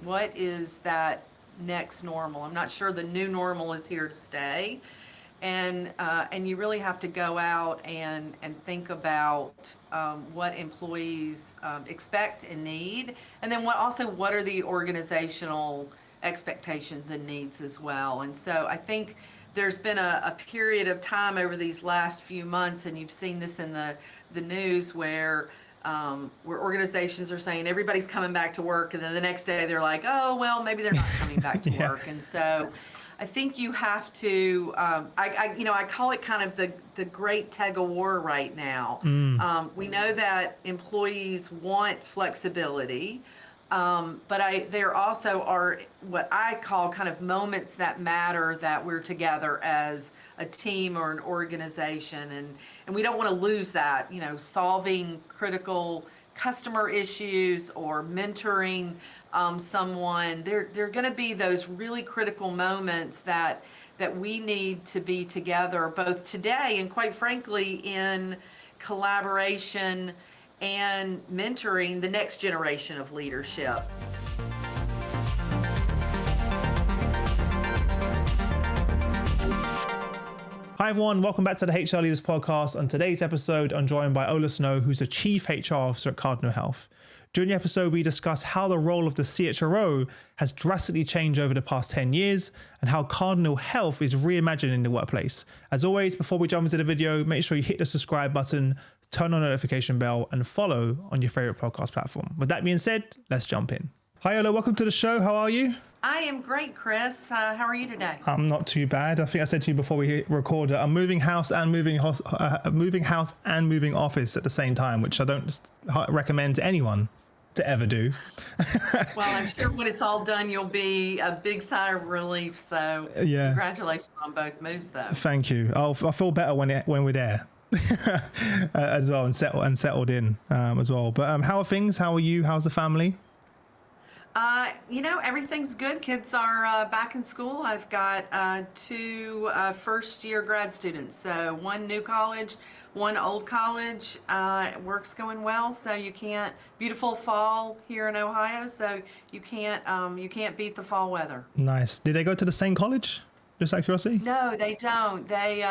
What is that next normal? I'm not sure the new normal is here to stay. And you really have to go out and think about what employees expect and need, and then what are the organizational expectations and needs as well. And so I think there's been a period of time over these last few months, and you've seen this in the news where organizations are saying everybody's coming back to work, and then the next day they're like, oh, well, maybe they're not coming back to Yeah. work. And so I think you have to, I call it kind of the great tug of war right now. We know that employees want flexibility, but there also are what I call kind of moments that matter, that we're together as a team or an organization, and we don't want to lose that, solving critical customer issues or mentoring someone. There are going to be those really critical moments that we need to be together, both today and quite frankly in collaboration and mentoring the next generation of leadership. Hi everyone, welcome back to the HR Leaders Podcast. On today's episode, I'm joined by Ola Snow, who's the Chief HR Officer at Cardinal Health. During the episode, we discuss how the role of the CHRO has drastically changed over the past 10 years and how Cardinal Health is reimagining the workplace. As always, before we jump into the video, make sure you hit the subscribe button, turn on the notification bell, and follow on your favorite podcast platform. With that being said, let's jump in. Hi Ola, welcome to the show. How are you? I am great, Chris. How are you today? I'm not too bad. I think I said to you before we record, I'm moving house and moving office at the same time, which I don't recommend to anyone to ever do. Well, I'm sure when it's all done, you'll be a big sigh of relief. So Yeah. Congratulations on both moves, though. Thank you. I feel better when we're there as well, and settled in as well. But how are things? How are you? How's the family? Everything's good. Kids are back in school. I've got two first-year grad students. So one new college, one old college. Work's going well. So beautiful fall here in Ohio. So you can't beat the fall weather. Nice. Did they go to the same college? Just out of curiosity? No, they don't. They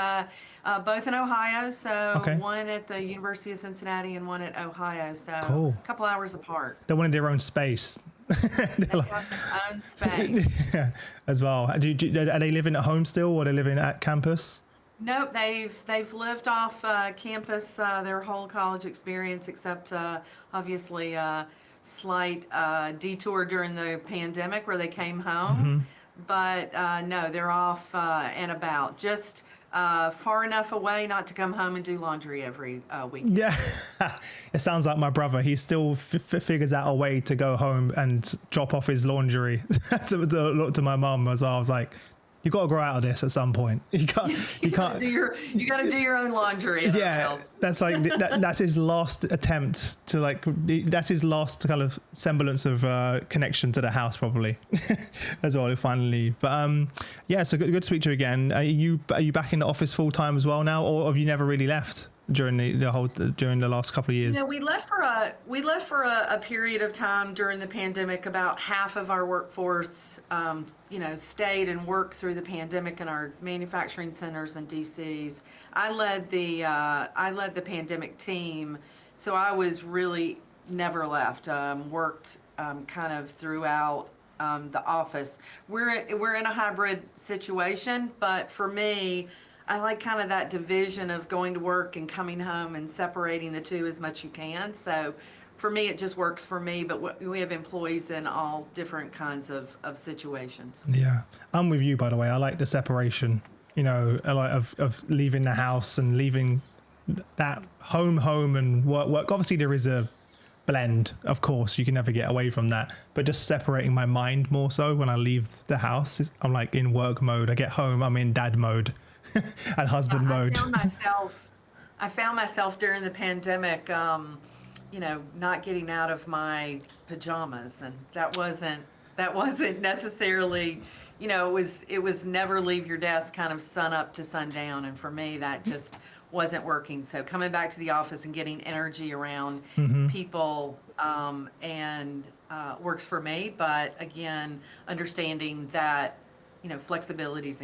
both in Ohio. So Okay. One at the University of Cincinnati and one at Ohio. So Cool. a couple hours apart. They wanted their own space. They have their own space. Yeah, as well. Are they living at home still, or are they living at campus? Nope, they've lived off campus their whole college experience, except obviously a slight detour during the pandemic where they came home. But no, they're off and about, just far enough away not to come home and do laundry every week. Yeah, it sounds like my brother. He still figures out a way to go home and drop off his laundry to my mum as well. I was like, you got to grow out of this at some point. You can't. You got to do your own laundry. Yeah, that's like that's his last attempt to that's his last kind of semblance of connection to the house probably as well. He'll finally leave. But yeah, so good to speak to you again. Are you back in the office full time as well now, or have you never really left during the last couple of years? We left for a period of time during the pandemic. About half of our workforce, stayed and worked through the pandemic in our manufacturing centers and DCs. I led the pandemic team, so I was really never left. Worked kind of throughout the office. We're in a hybrid situation, but for me, I like kind of that division of going to work and coming home and separating the two as much as you can. So for me, it just works for me, but we have employees in all different kinds of situations. Yeah, I'm with you, by the way. I like the separation, I like of leaving the house and leaving that home and work. Obviously, there is a blend, of course. You can never get away from that. But just separating my mind more so when I leave the house, I'm like in work mode. I get home, I'm in dad mode. And husband mode. I found myself during the pandemic, not getting out of my pajamas, and that wasn't necessarily, it was never leave your desk kind of sun up to sundown, and for me that just wasn't working. So coming back to the office and getting energy around people, and works for me. But again, understanding that, flexibility is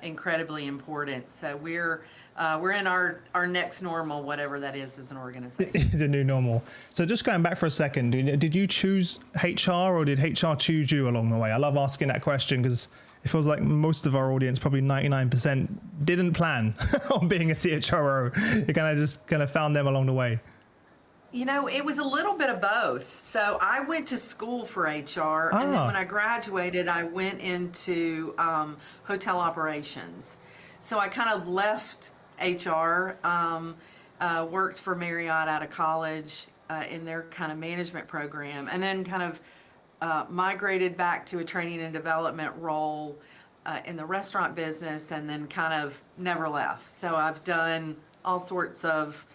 incredibly important. So we're in our next normal, whatever that is as an organization. The new normal. So just going back for a second, did you choose HR or did HR choose you along the way? I love asking that question because it feels like most of our audience, probably 99%, didn't plan on being a CHRO. You kind of found them along the way. It was a little bit of both. So I went to school for HR, and then when I graduated, I went into hotel operations. So I kind of left HR, worked for Marriott out of college in their kind of management program, and then kind of migrated back to a training and development role in the restaurant business, and then kind of never left. So I've done all sorts of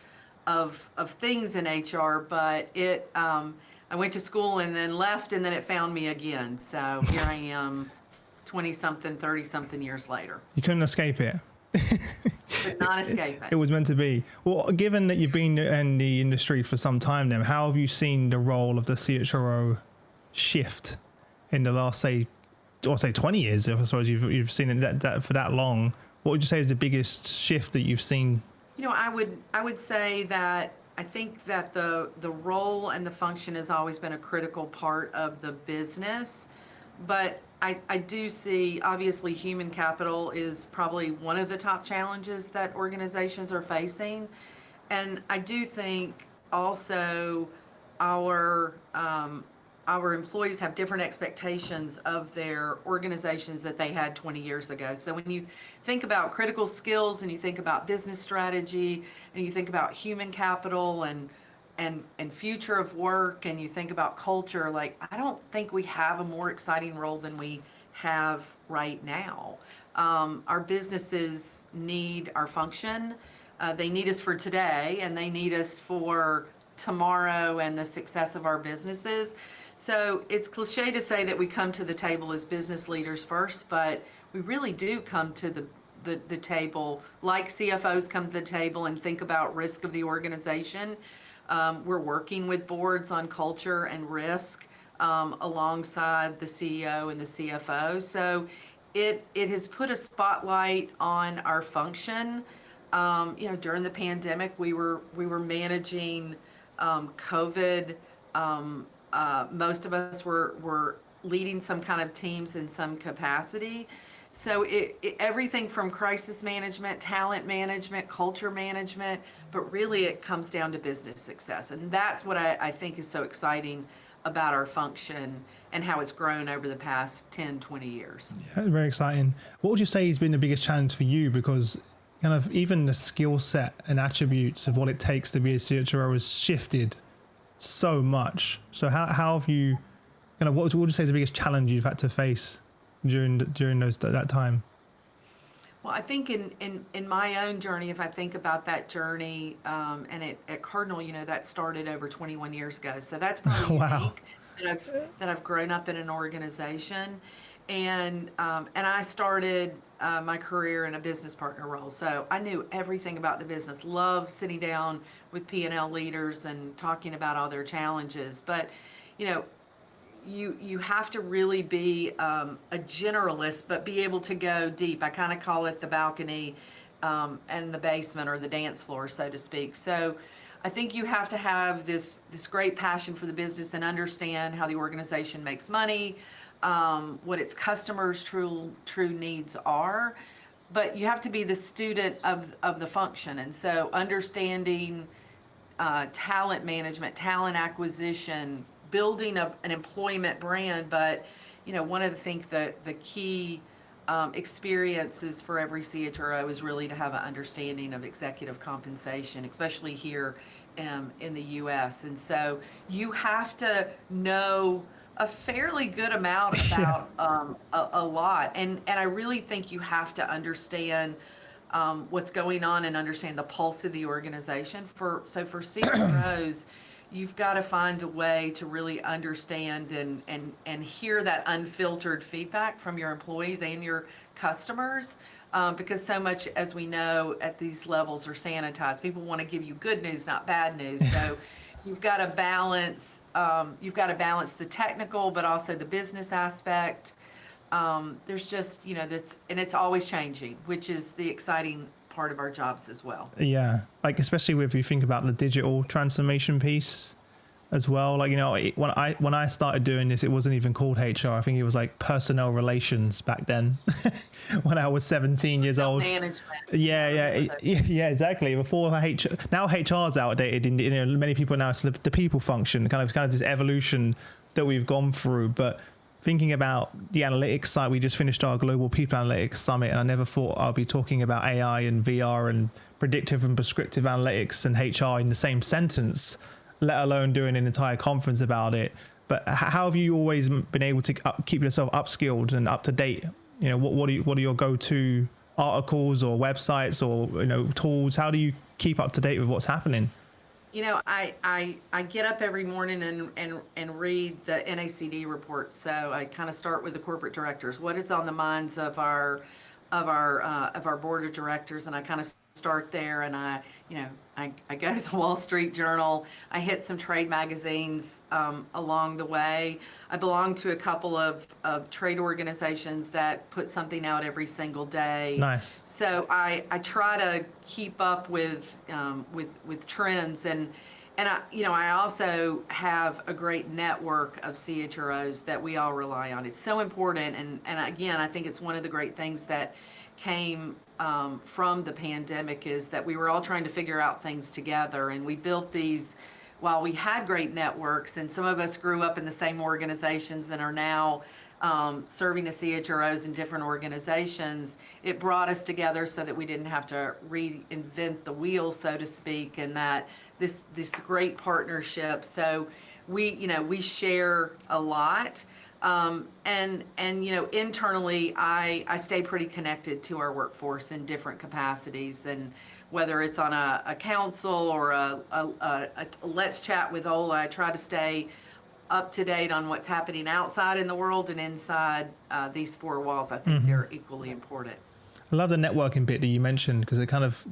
things in HR, but I went to school and then left, and then it found me again. So here I am 20-something, 30-something years later. You couldn't escape it. Could not escape it. It was meant to be. Well, given that you've been in the industry for some time now, how have you seen the role of the CHRO shift in the last, say 20 years? If I suppose you've seen it that for that long. What would you say is the biggest shift that you've seen? I would say that I think that the role and the function has always been a critical part of the business, but I do see, obviously, human capital is probably one of the top challenges that organizations are facing, and I do think also our employees have different expectations of their organizations that they had 20 years ago. So when you think about critical skills and you think about business strategy and you think about human capital and future of work and you think about culture, like, I don't think we have a more exciting role than we have right now. Our businesses need our function. They need us for today, and they need us for tomorrow and the success of our businesses. So it's cliche to say that we come to the table as business leaders first, but we really do come to the table like CFOs come to the table and think about risk of the organization. We're working with boards on culture and risk alongside the CEO and the CFO. So it has put a spotlight on our function. During the pandemic, we were managing COVID. Most of us were leading some kind of teams in some capacity. So everything from crisis management, talent management, culture management, but really it comes down to business success. And that's what I think is so exciting about our function and how it's grown over the past 10, 20 years. Yeah, very exciting. What would you say has been the biggest challenge for you? Because kind of even the skill set and attributes of what it takes to be a CHRO has shifted so much. So how have you, what would you say is the biggest challenge you've had to face during that time? Well, I think in my own journey, if I think about that journey, and at Cardinal, that started over 21 years ago. So that's probably Wow. unique that I've grown up in an organization, and I started my career in a business partner role. So I knew everything about the business. Loved sitting down with P&L leaders and talking about all their challenges. But you have to really be a generalist, but be able to go deep. I kind of call it the balcony and the basement, or the dance floor, so to speak. So I think you have to have this great passion for the business and understand how the organization makes money, what its customers' true needs are. But you have to be the student of the function. And so understanding talent management, talent acquisition, building an employment brand. But one of the things that the key experiences for every CHRO is really to have an understanding of executive compensation, especially here in the U.S. And so you have to know a fairly good amount about a lot. And I really think you have to understand what's going on and understand the pulse of the organization. For CHROs, you've got to find a way to really understand and hear that unfiltered feedback from your employees and your customers, because so much, as we know, at these levels are sanitized. People want to give you good news, not bad news. So you've got to balance, the technical, but also the business aspect. There's just, and it's always changing, which is the exciting part of our jobs as well. Yeah, like especially if you think about the digital transformation piece as well. Like, when I started doing this, it wasn't even called HR. I think it was like personnel relations back then when I was 17 years old. Management. Yeah, exactly. Before HR, now HR's outdated. Many people now, it's the people function, kind of this evolution that we've gone through. But thinking about the analytics side, we just finished our global people analytics summit, and I never thought I'll be talking about AI and VR and predictive and prescriptive analytics and HR in the same sentence, let alone doing an entire conference about it. But how have you always been able to keep yourself upskilled and up to date? What are your go-to articles or websites or tools? How do you keep up to date with what's happening? I get up every morning and read the NACD reports. So I kind of start with the corporate directors. What is on the minds of our board of directors, and I kind of start there, and I go to the Wall Street Journal. I hit some trade magazines along the way. I belong to a couple of trade organizations that put something out every single day. Nice. So I try to keep up with trends, and I also have a great network of CHROs that we all rely on. It's so important, and again, I think it's one of the great things that came from the pandemic is that we were all trying to figure out things together, and we built these while we had great networks, and some of us grew up in the same organizations and are now serving as CHROs in different organizations. It brought us together so that we didn't have to reinvent the wheel, so to speak, and that this great partnership. So we share a lot. And internally, I stay pretty connected to our workforce in different capacities, and whether it's on a council or a Let's Chat with Ola, I try to stay up to date on what's happening outside in the world and inside these four walls. I think they're equally important. I love the networking bit that you mentioned, because it kind of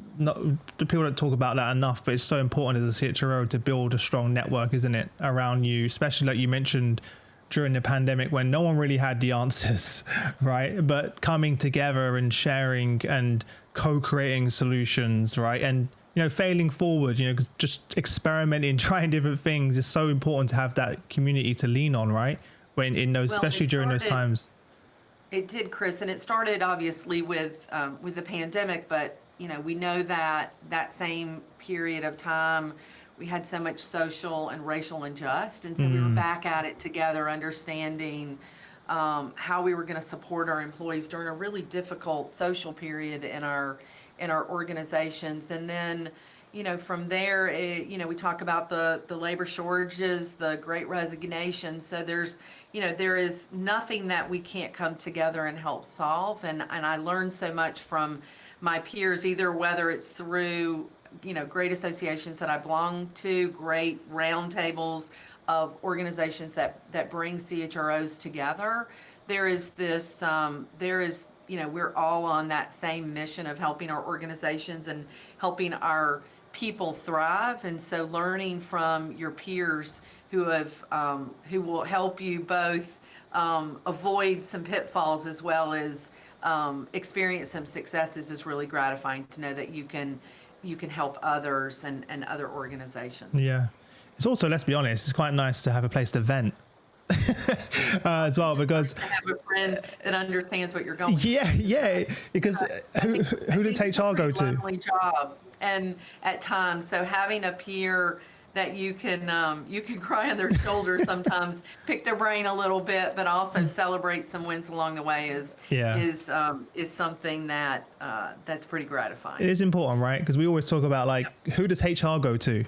people don't talk about that enough, but it's so important as a CHRO to build a strong network, isn't it, around you, especially like you mentioned during the pandemic when no one really had the answers, right? But coming together and sharing and co-creating solutions, right? And, failing forward, just experimenting, trying different things is so important to have that community to lean on, right? Especially during those times. It did, Chris, and it started obviously with the pandemic, but we know that same period of time we had so much social and racial unrest, and so we were back at it together, understanding how we were going to support our employees during a really difficult social period in our organizations. And then from there, we talk about the labor shortages, the Great Resignation. So there is nothing that we can't come together and help solve. And I learned so much from my peers, either whether it's through great associations that I belong to, great roundtables of organizations that bring CHROs together. We're all on that same mission of helping our organizations and helping our people thrive. And so learning from your peers who will help you both avoid some pitfalls as well as experience some successes is really gratifying to know that you can help others and other organizations. Yeah. It's also, let's be honest, it's quite nice to have a place to vent as well, because to have a friend that understands what you're going through. Yeah, because who does HR go to? Lonely job, and at times, so having a peer that you can cry on their shoulder sometimes, pick their brain a little bit, but also celebrate some wins along the way is something that's pretty gratifying. It is important, right? Because we always talk about who does HR go to?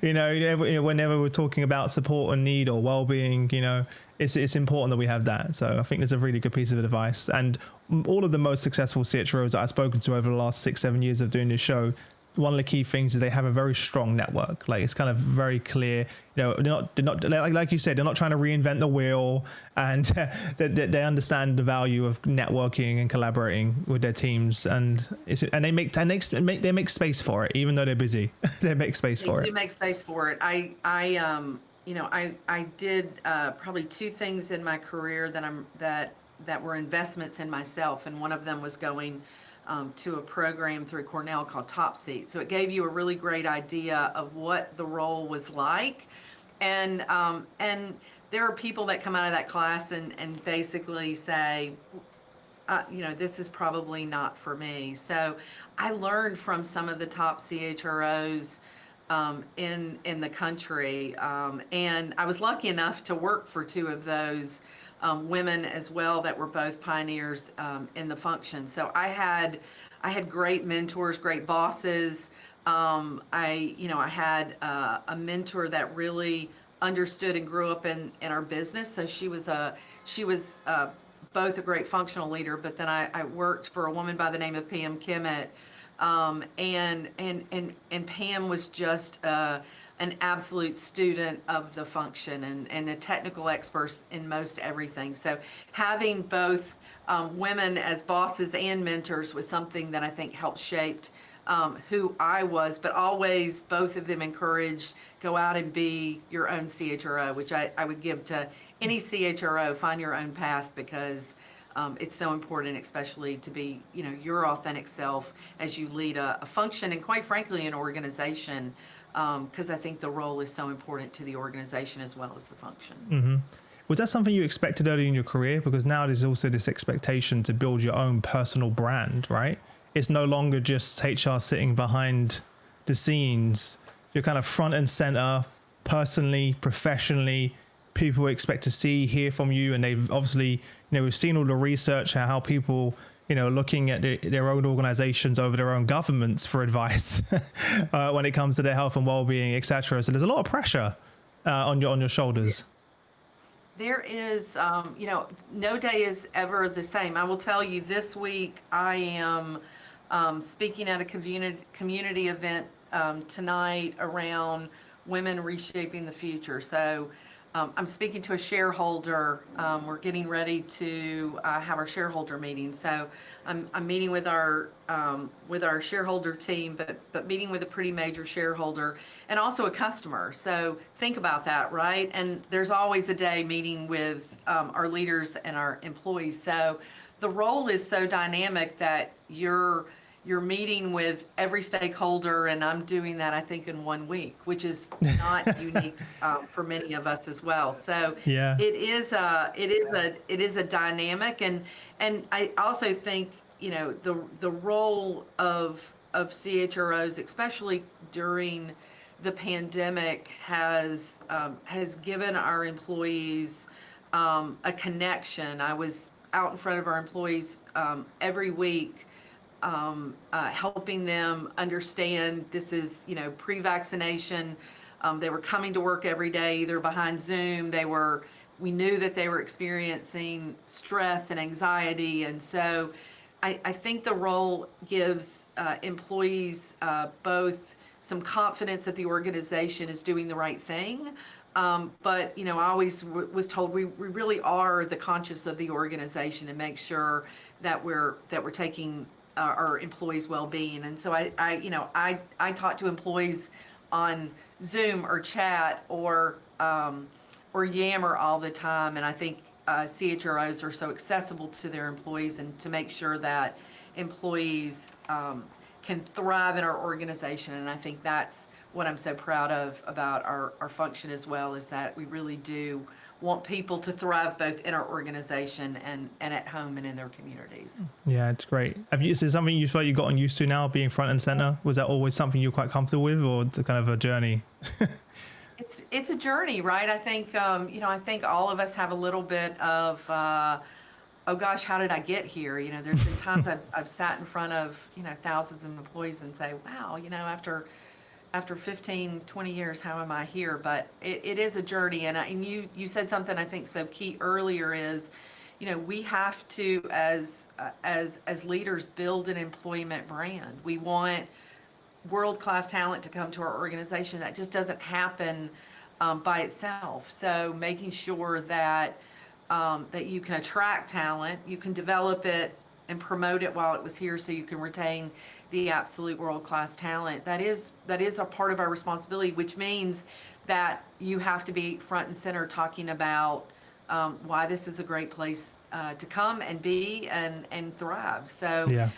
Whenever we're talking about support and need or well-being, it's important that we have that. So I think that's a really good piece of advice. And all of the most successful CHROs that I've spoken to over the last 6-7 years of doing this show, one of the key things is they have a very strong network. Like it's kind of very clear, they're not like you said, they're not trying to reinvent the wheel, and they understand the value of networking and collaborating with their teams, and they make space for it, even though they're busy. They make space for it. They make space for it. I did probably two things in my career that were investments in myself, and one of them was going to a program through Cornell called Top Seat. So it gave you a really great idea of what the role was like, and there are people that come out of that class and basically say, this is probably not for me. So I learned from some of the top CHROs in the country, and I was lucky enough to work for two of those women as well that were both pioneers in the function. So I had great mentors, great bosses. I had a mentor that really understood and grew up in our business. So she was both a great functional leader, but then I worked for a woman by the name of Pam Kimmett, and Pam was just an absolute student of the function and a technical expert in most everything. So having both women as bosses and mentors was something that I think helped shape who I was, but always both of them encouraged, go out and be your own CHRO, which I would give to any CHRO, find your own path, because it's so important, especially to be, your authentic self as you lead a function and, quite frankly, an organization, because I think the role is so important to the organization as well as the function. Mm-hmm. Was that something you expected early in your career? Because now there's also this expectation to build your own personal brand, right? It's no longer just HR sitting behind the scenes. You're kind of front and center, personally, professionally. People expect to hear from you, and they've obviously, we've seen all the research how people, looking at their own organizations over their own governments for advice when it comes to their health and well-being, etc. So there's a lot of pressure on your shoulders. There is, no day is ever the same. I will tell you, this week I am speaking at a community event tonight around women reshaping the future. So I'm speaking to a shareholder. We're getting ready to have our shareholder meeting. So I'm meeting with our shareholder team, but meeting with a pretty major shareholder and also a customer. So think about that, right? And there's always a day meeting with our leaders and our employees. So the role is so dynamic that you're meeting with every stakeholder, and I'm doing that, I think, in 1 week, which is not unique for many of us as well. So yeah, it is a dynamic, and I also think the role of CHROs, especially during the pandemic, has given our employees a connection. I was out in front of our employees every week. Helping them understand this is, pre-vaccination. They were coming to work every day, either behind Zoom. We knew that they were experiencing stress and anxiety. And so I think the role gives employees both some confidence that the organization is doing the right thing. But, I always was told we really are the conscience of the organization and make sure that we're taking our employees' well-being. And so I talk to employees on Zoom or chat or Yammer all the time, and I think CHROs are so accessible to their employees, and to make sure that employees can thrive in our organization. And I think that's what I'm so proud of about our function as well, is that we really do want people to thrive both in our organization and at home and in their communities. Yeah, it's great. Is it something you feel like you've gotten used to now, being front and center? Was that always something you're quite comfortable with, or it's kind of a journey? It's a journey, right? I think I think all of us have a little bit of oh gosh, how did I get here? There's been times I've sat in front of thousands of employees and say, wow, after 15, 20 years, how am I here? But it is a journey. And you said something I think so key earlier is, we have to, as leaders, build an employment brand. We want world-class talent to come to our organization. That just doesn't happen by itself. So making sure that that you can attract talent, you can develop it and promote it while it was here, so you can retain the absolute world-class talent. That is a part of our responsibility, which means that you have to be front and center talking about why this is a great place to come and be and thrive. So Yeah.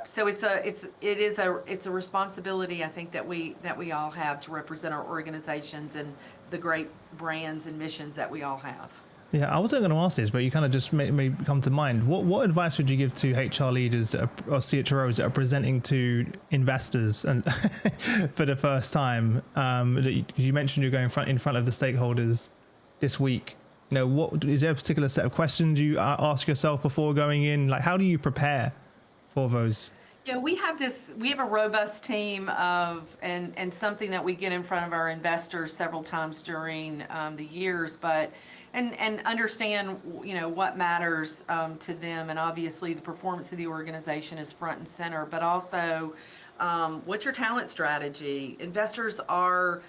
so it is a responsibility, I think, that we all have to represent our organizations and the great brands and missions that we all have. Yeah, I wasn't going to ask this, but you kind of just made come to mind. What advice would you give to HR leaders that or CHROs that are presenting to investors and for the first time? You mentioned you're going in front of the stakeholders this week. You know, what is there a particular set of questions you ask yourself before going in? Like, how do you prepare for those? Yeah, we have a robust team and something that we get in front of our investors several times during the years, but and understand, you know, what matters to them, and obviously the performance of the organization is front and center, but also what's your talent strategy? Investors are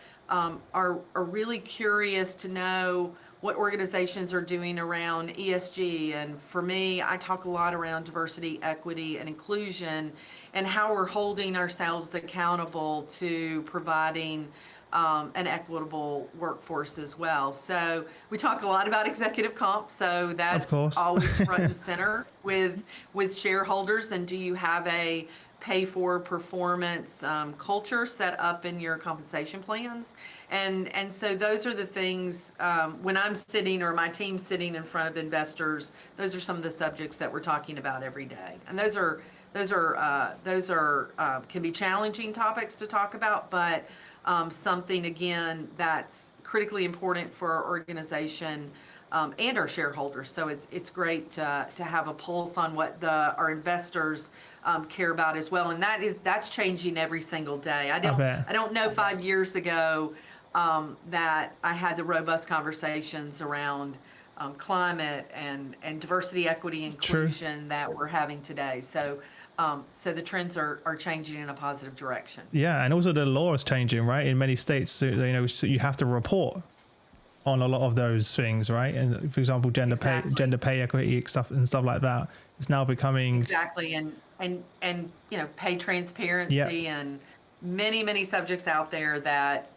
really curious to know what organizations are doing around ESG. And for me, I talk a lot around diversity, equity, and inclusion, and how we're holding ourselves accountable to providing an equitable workforce as well. So we talk a lot about executive comp, so that's always front and center with shareholders. And do you have a pay for performance culture set up in your compensation plans? And so those are the things, when I'm sitting or my team's sitting in front of investors, those are some of the subjects that we're talking about every day. And those can be challenging topics to talk about, but something, again, that's critically important for our organization and our shareholders. So it's great to have a pulse on what our investors care about as well, and that's changing every single day. I don't know 5 years ago that I had the robust conversations around climate and diversity, equity, inclusion True. That we're having today. So the trends are changing in a positive direction. Yeah, and also the law is changing, right? In many states, so you have to report on a lot of those things, right? And for example, gender pay equity stuff like that. It's now becoming exactly and you know, pay transparency and many subjects out there that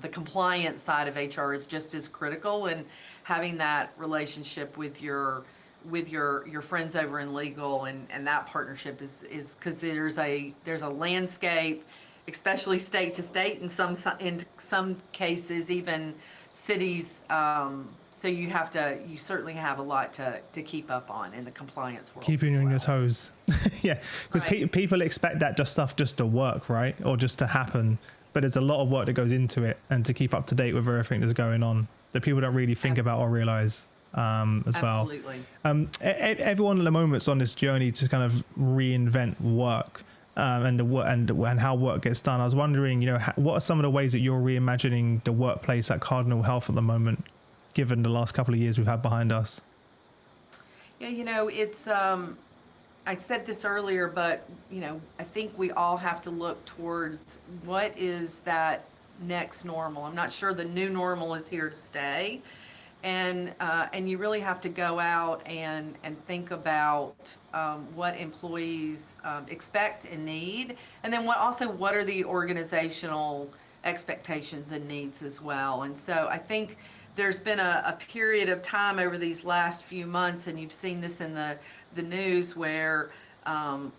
the compliance side of HR is just as critical, and having that relationship with your friends over in legal and that partnership is because there's a landscape, especially state to state, in some cases even cities. So you certainly have a lot to keep up on in the compliance world. Keeping you on your toes. Yeah, because people expect that stuff just to work, right? Or just to happen. But there's a lot of work that goes into it, and to keep up to date with everything that's going on that people don't really think about or realize as well. Absolutely. Everyone at the moment's on this journey to kind of reinvent work. And how work gets done. I was wondering, you know, what are some of the ways that you're reimagining the workplace at Cardinal Health at the moment, given the last couple of years we've had behind us? Yeah, you know, it's I said this earlier, but you know, I think we all have to look towards what is that next normal. I'm not sure the new normal is here to stay. And you really have to go out and think about what employees expect and need, and then what are the organizational expectations and needs as well. And so I think there's been a period of time over these last few months, and you've seen this in the news, where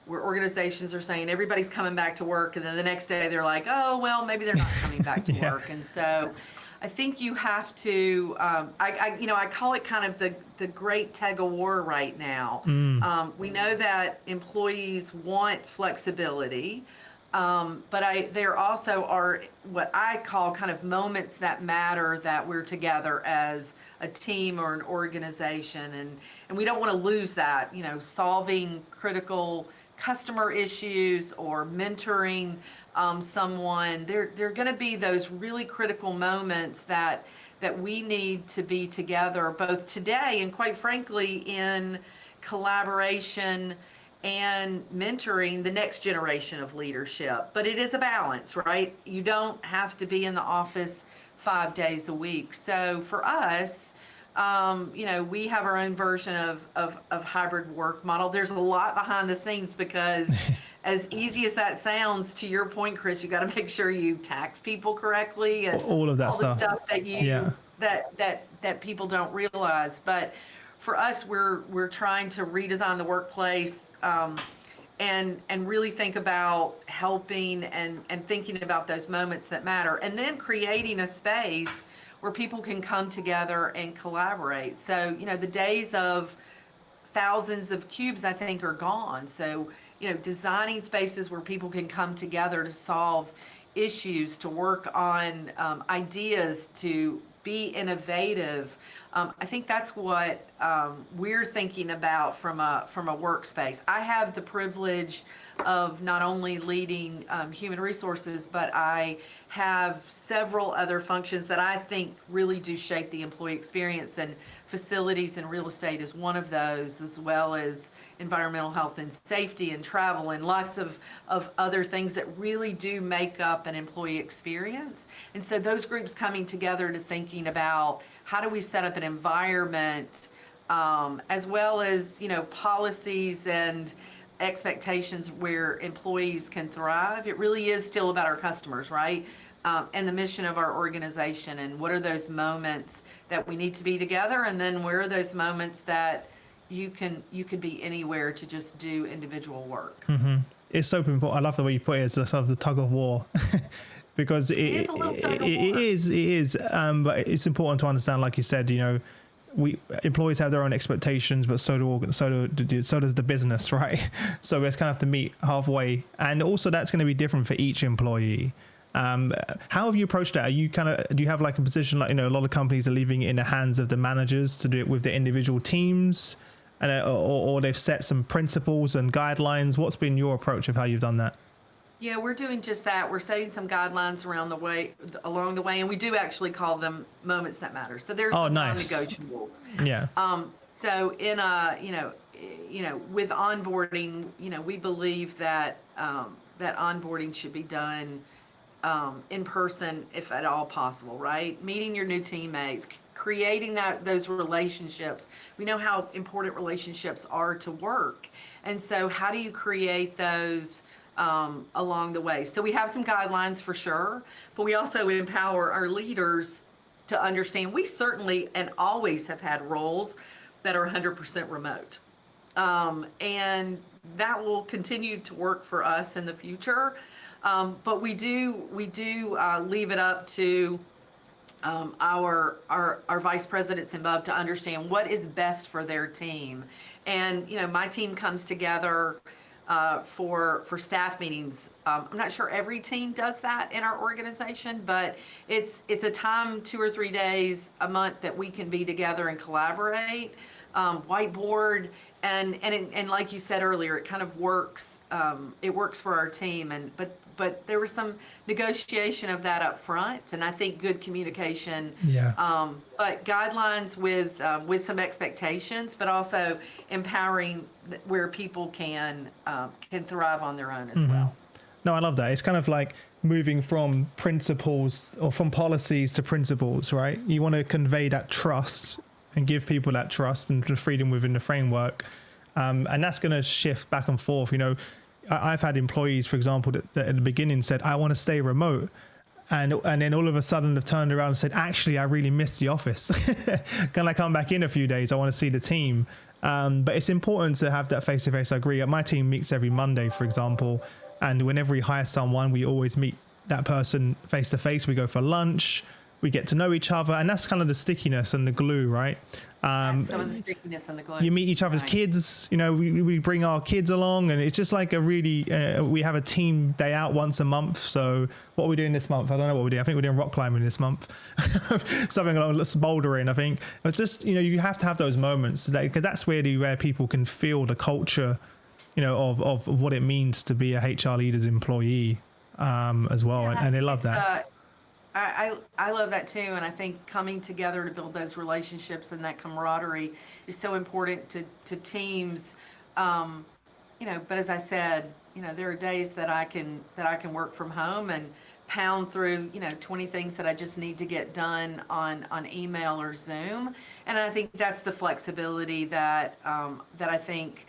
organizations are saying everybody's coming back to work, and then the next day they're like, oh, well, maybe they're not coming back to work. And so I think you have to, I call it kind of the great tug of war right now. We know that employees want flexibility, but there also are what I call kind of moments that matter, that we're together as a team or an organization, and we don't want to lose that, you know, solving critical customer issues or mentoring someone. There are going to be those really critical moments that we need to be together, both today and, quite frankly, in collaboration and mentoring the next generation of leadership. But it is a balance, right? You don't have to be in the office 5 days a week. So for us, we have our own version of hybrid work model. There's a lot behind the scenes because as easy as that sounds, to your point, Chris, you got to make sure you tax people correctly and All of that all the stuff. stuff that Yeah. that people don't realize. But for us, we're trying to redesign the workplace, and really think about helping and thinking about those moments that matter, and then creating a space where people can come together and collaborate. So, the days of thousands of cubes, I think, are gone. So, designing spaces where people can come together to solve issues, to work on ideas, to be innovative. I think that's what we're thinking about from a workspace. I have the privilege of not only leading human resources, but I have several other functions that I think really do shape the employee experience, and facilities and real estate is one of those, as well as environmental health and safety and travel and lots of other things that really do make up an employee experience. And so those groups coming together to thinking about how do we set up an environment, as well as, policies and expectations where employees can thrive. It really is still about our customers, right? And the mission of our organization, and what are those moments that we need to be together, and then where are those moments that you could be anywhere to just do individual work. It's so important. I love the way you put it. It's sort of the tug of war. Because it is a little tug of war. it is. But it's important to understand, like you said, employees have their own expectations, but so does the business, right? So we kind of have to meet halfway, and also that's going to be different for each employee. How have you approached that? Do you have like a position, like, a lot of companies are leaving it in the hands of the managers to do it with the individual teams, and or they've set some principles and guidelines? What's been your approach of how you've done that? Yeah, we're doing just that. We're setting some guidelines along the way, and we do actually call them moments that matter. So there's some nice. non-negotiables. Yeah. So in with onboarding, we believe that that onboarding should be done in person if at all possible, right? Meeting your new teammates, creating those relationships. We know how important relationships are to work, and so how do you create those along the way? So we have some guidelines for sure, but we also empower our leaders to understand we certainly and always have had roles that are 100% remote. And that will continue to work for us in the future. But we do leave it up to our vice presidents and above to understand what is best for their team. And my team comes together for staff meetings. I'm not sure every team does that in our organization, but it's a time, 2 or 3 days a month, that we can be together and collaborate, whiteboard, and like you said earlier, it kind of works. It works for our team, but there was some negotiation of that up front, and I think good communication. Yeah. But guidelines with some expectations, but also empowering where people can thrive on their own as well. No, I love that. It's kind of like moving from principles or from policies to principles, right? You want to convey that trust and give people that trust and the freedom within the framework. And that's going to shift back and forth. I've had employees, for example, that at the beginning said, I want to stay remote. And then all of a sudden they've turned around and said, actually, I really miss the office. Can I come back in a few days? I want to see the team. But it's important to have that face-to-face. I agree. My team meets every Monday, for example. And whenever we hire someone, we always meet that person face-to-face. We go for lunch. We get to know each other. And that's kind of the stickiness and the glue, right? Some of the stickiness and the glue. You meet each other's kids. We bring our kids along, and it's just like a really we have a team day out once a month. So what are we doing this month? I don't know what we're doing. I think we're doing rock climbing this month. Something along bouldering, I think. It's just you have to have those moments, because that's really where people can feel the culture of what it means to be a HR leader's employee as well. Yeah, And they love that. I love that too, and I think coming together to build those relationships and that camaraderie is so important to teams. but as I said, there are days that I can work from home and pound through, 20 things that I just need to get done on email or Zoom. And I think that's the flexibility that I think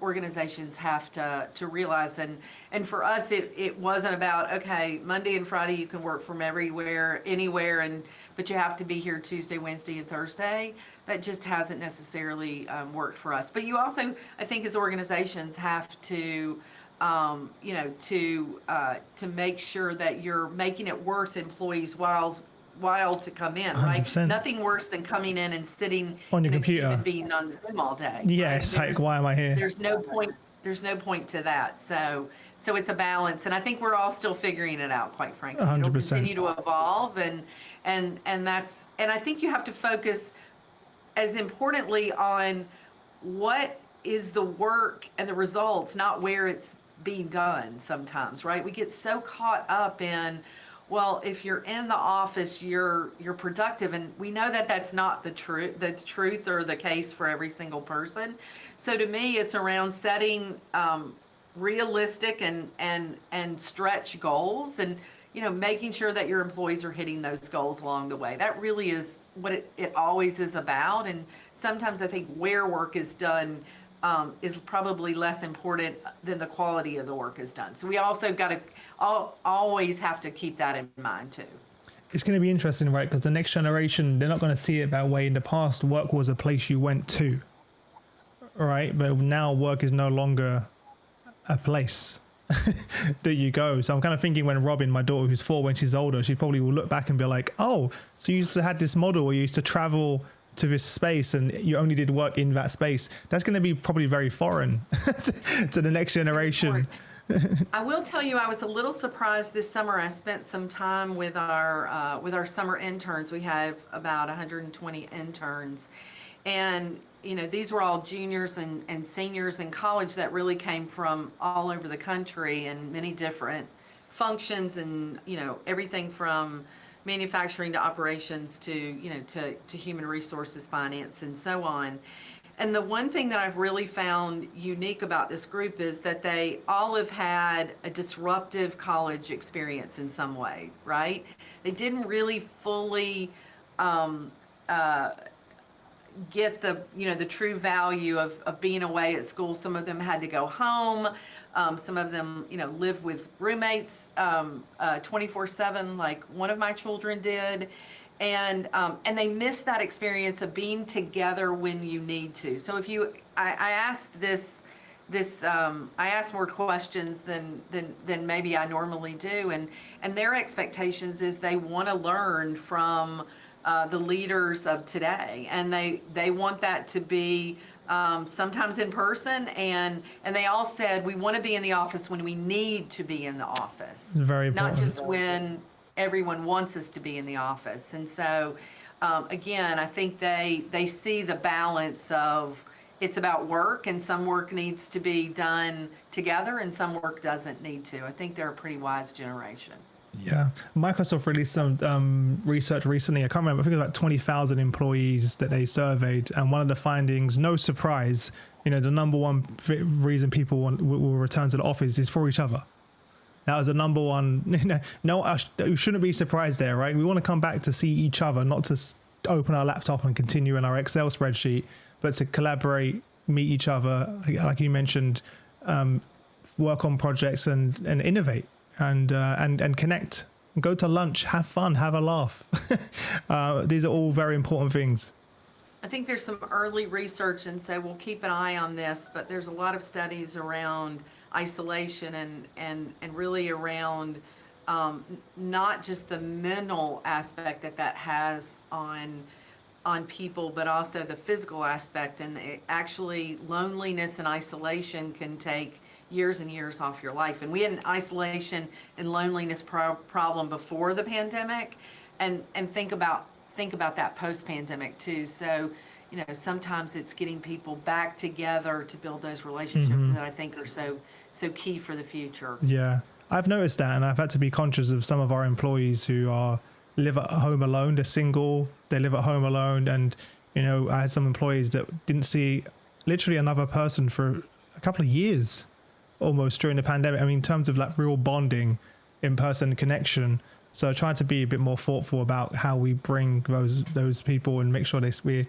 organizations have to realize. And for us, it wasn't about, okay, Monday and Friday you can work from everywhere, anywhere, but you have to be here Tuesday, Wednesday, and Thursday. That just hasn't necessarily worked for us. But you also, I think, as organizations have to to make sure that you're making it worth employees' while to come in, right? 100%. Nothing worse than coming in and sitting On your in computer. and being on Zoom all day. Yeah, right? it's like, why am I here? There's no point. There's no point to that. So it's a balance, and I think we're all still figuring it out. Quite frankly, 100%. It'll continue to evolve, and I think you have to focus as importantly on what is the work and the results, not where it's being done sometimes, right? We get so caught up in, well, if you're in the office, you're productive, and we know that that's not the truth or the case for every single person. So to me, it's around setting realistic and stretch goals, and making sure that your employees are hitting those goals along the way. That really is what it always is about. And sometimes I think where work is done is probably less important than the quality of the work is done. So we also got to always have to keep that in mind too. It's going to be interesting, right? Because the next generation, they're not going to see it that way. In the past, work was a place you went to, right? But now work is no longer a place that you go. So I'm kind of thinking when Robin, my daughter who's 4, when she's older, she probably will look back and be like, oh, so you used to have this model where you used to travel to this space and you only did work in that space. That's going to be probably very foreign to the next generation. I will tell you, I was a little surprised this summer. I spent some time with our summer interns. We have about 120 interns, and these were all juniors and seniors in college that really came from all over the country and many different functions, and everything from manufacturing to operations to to human resources, finance, and so on. And the one thing that I've really found unique about this group is that they all have had a disruptive college experience in some way, right? They didn't really fully get the true value of being away at school. Some of them had to go home. Some of them, live with roommates 24/7, like one of my children did. And they miss that experience of being together when you need to. So I asked I asked more questions than maybe I normally do, and their expectations is they want to learn from the leaders of today, and they want that to be sometimes in person, and they all said we want to be in the office when we need to be in the office, Very important. not just when everyone wants us to be in the office. And so again, I think they see the balance of it's about work, and some work needs to be done together and some work doesn't need to. I think they're a pretty wise generation. Yeah. Microsoft released some research recently. I can't remember. I think it was about 20,000 employees that they surveyed. And one of the findings, no surprise, the number one reason people will return to the office is for each other. That was the number one. No, you shouldn't be surprised there, right? We want to come back to see each other, not to open our laptop and continue in our Excel spreadsheet, but to collaborate, meet each other, like you mentioned, work on projects and innovate and connect. Go to lunch, have fun, have a laugh. These are all very important things. I think there's some early research, and so we'll keep an eye on this, but there's a lot of studies around isolation and really around not just the mental aspect that has on people, but also the physical aspect. And actually loneliness and isolation can take years and years off your life. And we had an isolation and loneliness problem before the pandemic, and think about that post-pandemic too. So sometimes it's getting people back together to build those relationships that I think are so key for the future. Yeah, I've noticed that, and I've had to be conscious of some of our employees who live at home alone. They're single, they live at home alone, and I had some employees that didn't see literally another person for a couple of years almost during the pandemic. I mean, in terms of like real bonding, in-person connection. So trying to be a bit more thoughtful about how we bring those people and make sure we're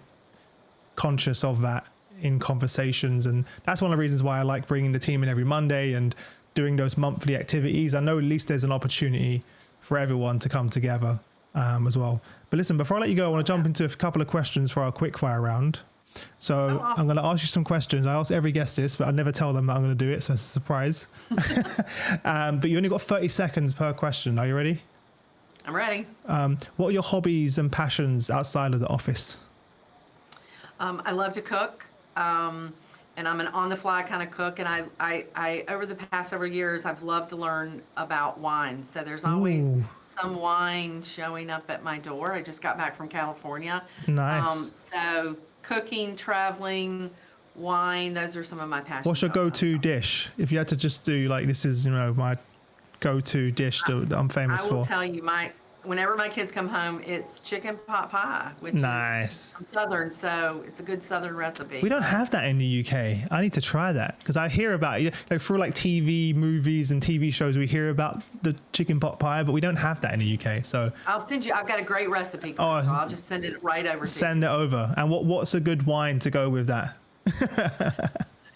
conscious of that in conversations. And that's one of the reasons why I like bringing the team in every Monday and doing those monthly activities. I know at least there's an opportunity for everyone to come together as well. But listen, before I let you go, I want to jump into a couple of questions for our quickfire round. So awesome. I'm going to ask you some questions. I ask every guest this, but I never tell them that I'm going to do it. So it's a surprise. But you only got 30 seconds per question. Are you ready? I'm ready. What are your hobbies and passions outside of the office? I love to cook, and I'm an on-the-fly kind of cook. And I over the past several years, I've loved to learn about wine. So there's always some wine showing up at my door. I just got back from California. Nice. So cooking, traveling, wine, those are some of my passions. What's your go-to dish? If you had to just do like, this is, my go-to dish that I'm famous for. I will tell you, whenever my kids come home, it's chicken pot pie, which nice. I'm Southern, so it's a good Southern recipe. We don't have that in the UK. I need to try that because I hear about it. Through like TV, movies and TV shows, we hear about the chicken pot pie, but we don't have that in the UK. So I'll send you, I've got a great recipe, so I'll just send it right over to you. Send it over. And what's a good wine to go with that?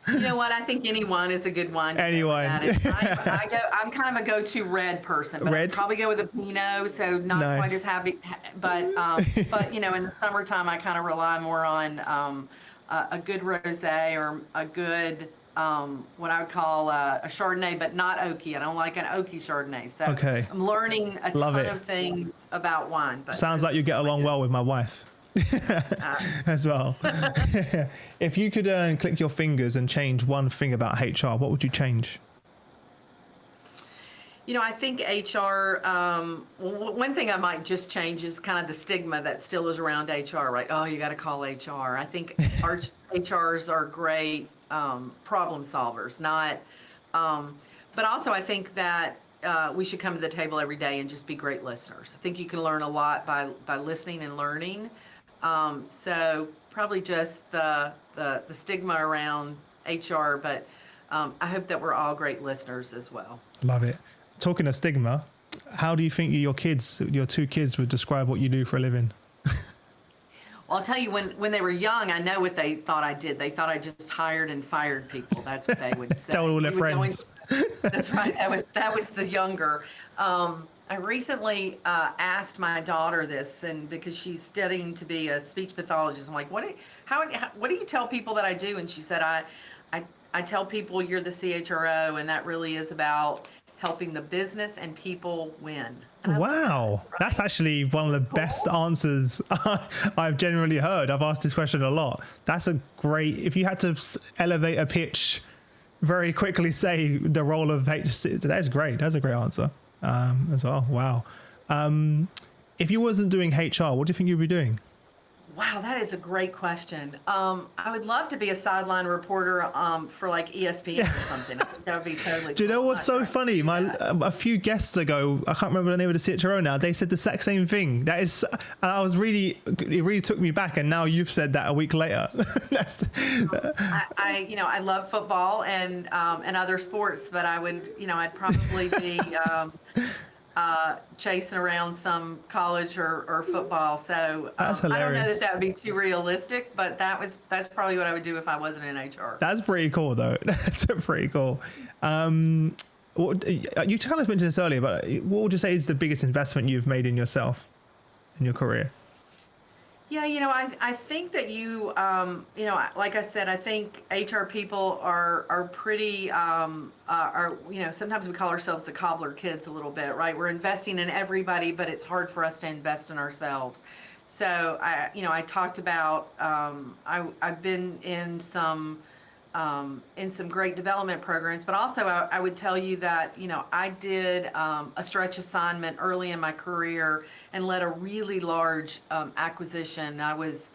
You know what? I think any wine is a good wine. Any wine. I'm kind of a go-to red person, but I'd probably go with a Pinot, so not quite as happy. But in the summertime, I kind of rely more on a good rosé or a good what I would call a Chardonnay, but not oaky. I don't like an oaky Chardonnay. So I'm learning a ton of things about wine. But sounds like you get along well with my wife. As well. If you could click your fingers and change one thing about HR, what would you change? I think HR, one thing I might just change is kind of the stigma that still is around HR, right? Oh, you got to call HR. I think our HRs are great problem solvers, but also I think that we should come to the table every day and just be great listeners. I think you can learn a lot by listening and learning. So probably just the stigma around HR, but I hope that we're all great listeners as well. Love it. Talking of stigma, how do you think your two kids would describe what you do for a living? Well, I'll tell you, when they were young, I know what they thought I did. They thought I just hired and fired people. That's what they would say. Tell all their friends. That's right. That was the younger. I recently asked my daughter this, and because she's studying to be a speech pathologist, I'm like, what do you tell people that I do? And she said, I tell people you're the CHRO, and that really is about helping the business and people win. Wow, that's actually one of the best answers I've generally heard. I've asked this question a lot. That's a great, if you had to elevate a pitch very quickly, say the role of HC, that's great. That's a great answer as well. Wow. If you wasn't doing HR, what do you think you'd be doing? Wow, that is a great question. I would love to be a sideline reporter for like ESPN or something. I think that would be totally. Do you know what's so funny? A few guests ago, I can't remember the name of the CHRO now. They said the exact same thing. That is, and I was it really took me back. And now you've said that a week later. I love football and other sports, but I'd probably be. Chasing around some college or football. So I don't know that would be too realistic, but that's probably what I would do if I wasn't in HR. That's pretty cool though. That's pretty cool. You kind of mentioned this earlier, but what would you say is the biggest investment you've made in yourself in your career? Yeah, I think that like I said, I think HR people are pretty, sometimes we call ourselves the cobbler kids a little bit, right? We're investing in everybody, but it's hard for us to invest in ourselves. So I talked about, I've been in some great development programs, but also I would tell you that, I did a stretch assignment early in my career and led a really large acquisition. I was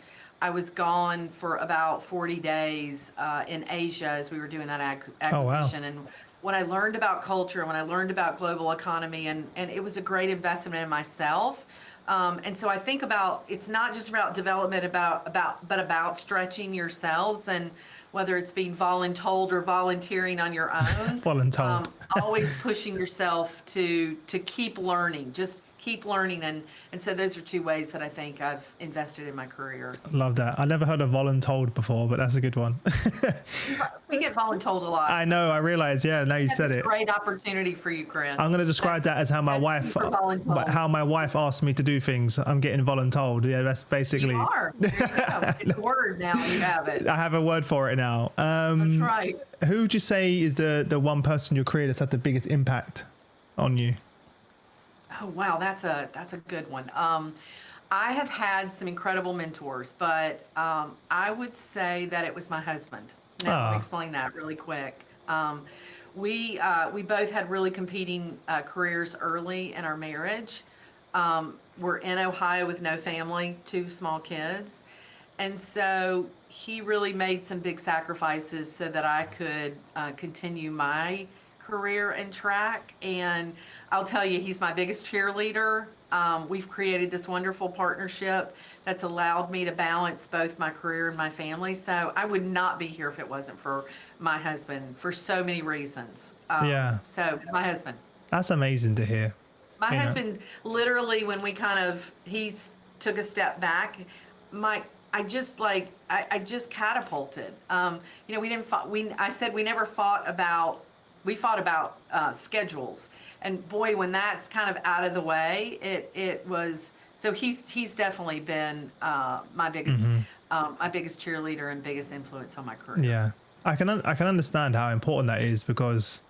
gone for about 40 days in Asia as we were doing that acquisition. Oh, wow. And when I learned about culture and when I learned about global economy, and it was a great investment in myself, And so I think it's not just about development but about stretching yourselves, and whether it's being voluntold or volunteering on your own. Voluntold. Always pushing yourself to keep learning, just keep learning. And so those are two ways that I think I've invested in my career. Love that. I never heard of voluntold before, but that's a good one. We get voluntold a lot. I know, I realize. Yeah, now you said That's a it. great opportunity for you, Chris. I'm going to describe that as how my wife asked me to do things. I'm getting voluntold. Yeah, that's basically. You are. There you go. It's a word now. You have it. I have a word for it now. That's right. Who would you say is the one person in your career that's had the biggest impact on you? Oh, wow, that's a good one. I have had some incredible mentors, but I would say that it was my husband. Now, let me explain that really quick. We both had really competing careers early in our marriage. We're in Ohio with no family, 2 small kids. And so he really made some big sacrifices so that I could continue my career and track. And I'll tell you, he's my biggest cheerleader. We've created this wonderful partnership that's allowed me to balance both my career and my family. So I would not be here if it wasn't for my husband, for so many reasons. So my husband. That's amazing to hear. My husband, literally, when he took a step back, I just catapulted. We didn't fight. I said we never fought about. We fought about schedules, and boy, when that's kind of out of the way, it was. So he's definitely been my biggest cheerleader and biggest influence on my career. Yeah, I can understand how important that is, because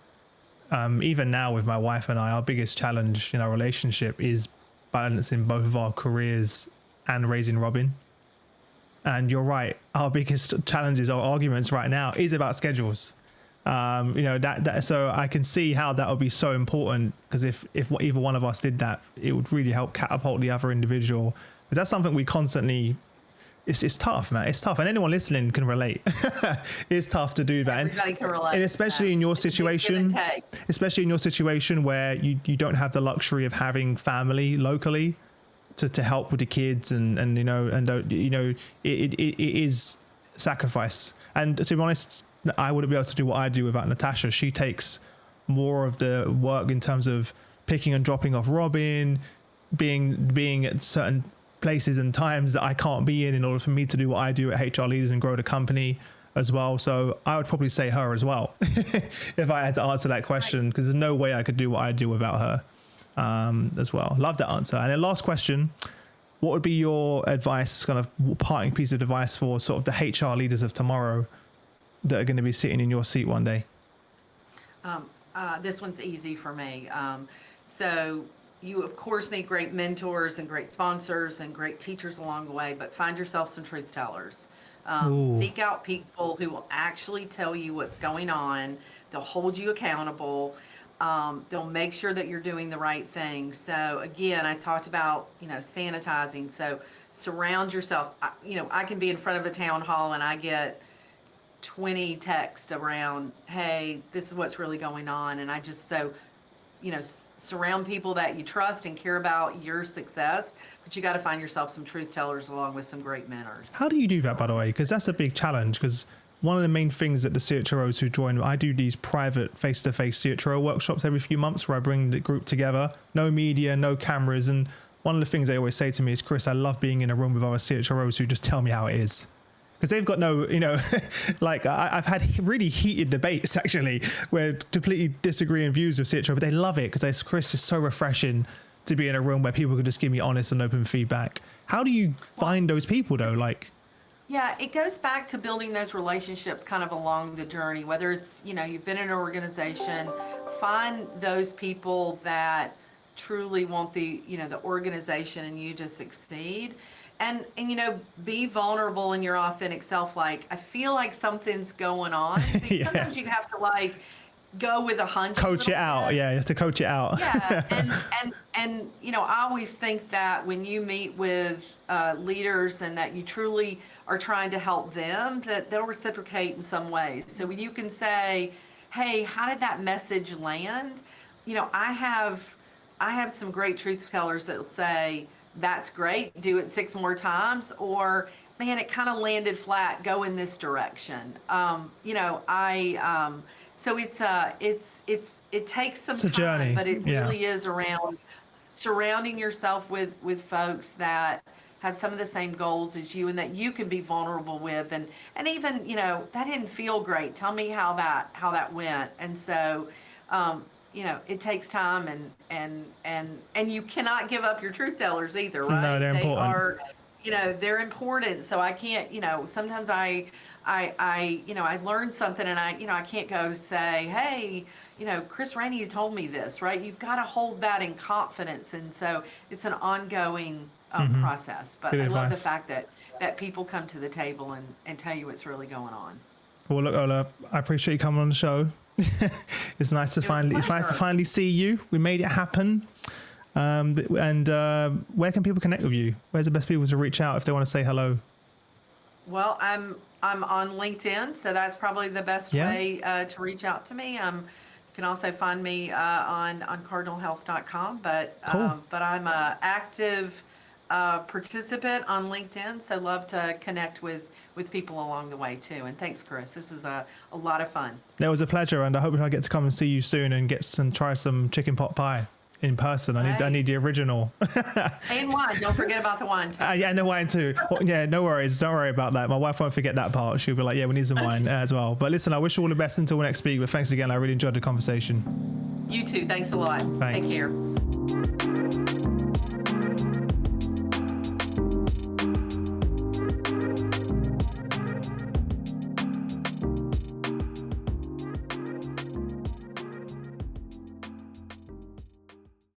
even now with my wife and I, our biggest challenge in our relationship is balancing both of our careers and raising Robin. And you're right, our biggest challenges or arguments right now is about schedules. So I can see how that would be so important, because if either one of us did that, it would really help catapult the other individual. But that's something we constantly. It's tough, man. It's tough, and anyone listening can relate. It's tough to do that. Everybody can relate. And especially in your situation, where you don't have the luxury of having family locally to help with the kids, and it is sacrifice. And to be honest, I wouldn't be able to do what I do without Natasha. She takes more of the work in terms of picking and dropping off Robin, being at certain places and times that I can't be in order for me to do what I do at HR Leaders and grow the company as well. So I would probably say her as well if I had to answer that question, because there's no way I could do what I do without her as well. Love that answer. And then last question, what would be your advice, kind of parting piece of advice for sort of the HR leaders of tomorrow that are going to be sitting in your seat one day? This one's easy for me. So you, of course, need great mentors and great sponsors and great teachers along the way, but find yourself some truth tellers. Seek out people who will actually tell you what's going on. They'll hold you accountable. They'll make sure that you're doing the right thing. So again, I talked about, sanitizing. So surround yourself. I can be in front of a town hall and I get 20 texts around, hey, this is what's really going on. And I just, surround people that you trust and care about your success, but you got to find yourself some truth tellers along with some great mentors. How do you do that, by the way? Because that's a big challenge, because one of the main things that the CHROs who join, I do these private face-to-face CHRO workshops every few months where I bring the group together, no media, no cameras. And one of the things they always say to me is, Chris, I love being in a room with other CHROs who just tell me how it is. Because they've got no, like I've had really heated debates actually where completely disagreeing views with CHRO, but they love it because Chris is so refreshing to be in a room where people can just give me honest and open feedback. How do you find those people though? Yeah, it goes back to building those relationships kind of along the journey, whether it's, you've been in an organization, find those people that truly want the organization and you to succeed. And be vulnerable in your authentic self. Like, I feel like something's going on. Yeah. Sometimes you have to go with a hunch. Coach it out. Yeah, you have to coach it out. Yeah, and I always think that when you meet with leaders and that you truly are trying to help them, that they'll reciprocate in some ways. So when you can say, hey, how did that message land? I have some great truth tellers that'll say, that's great. Do it 6 more times. Or, man, it kind of landed flat. Go in this direction. So it takes some It's a time, journey. but it Yeah. really is around surrounding yourself with folks that have some of the same goals as you and that you can be vulnerable with. And even, that didn't feel great. Tell me how that went. And so, it takes time, and you cannot give up your truth tellers either, right? No, they're important. They are, they're important. So I can't, sometimes I learned something, and I can't go say, hey, Chris Rainey's told me this, right? You've got to hold that in confidence. And so it's an ongoing process. But Good I love the advice. fact that people come to the table and tell you what's really going on. Well, look, Ola, I appreciate you coming on the show. It's nice to finally see you. We made it happen. And where can people connect with you? Where's the best people to reach out if they want to say hello? Well, I'm on LinkedIn, so that's probably the best way to reach out to me. You can also find me on cardinalhealth.com, but Cool. but I'm a active participant on LinkedIn, so love to connect with people along the way too. And thanks, Chris. This is a lot of fun. It was a pleasure, and I hope I get to come and see you soon and try some chicken pot pie in person. I need the original. And wine. Don't forget about the wine too. Yeah, and the wine too. Yeah, no worries. Don't worry about that. My wife won't forget that part. She'll be like, yeah, we need some wine as well. But listen, I wish you all the best until next week. But thanks again. I really enjoyed the conversation. You too. Thanks a lot. Thanks. Take care.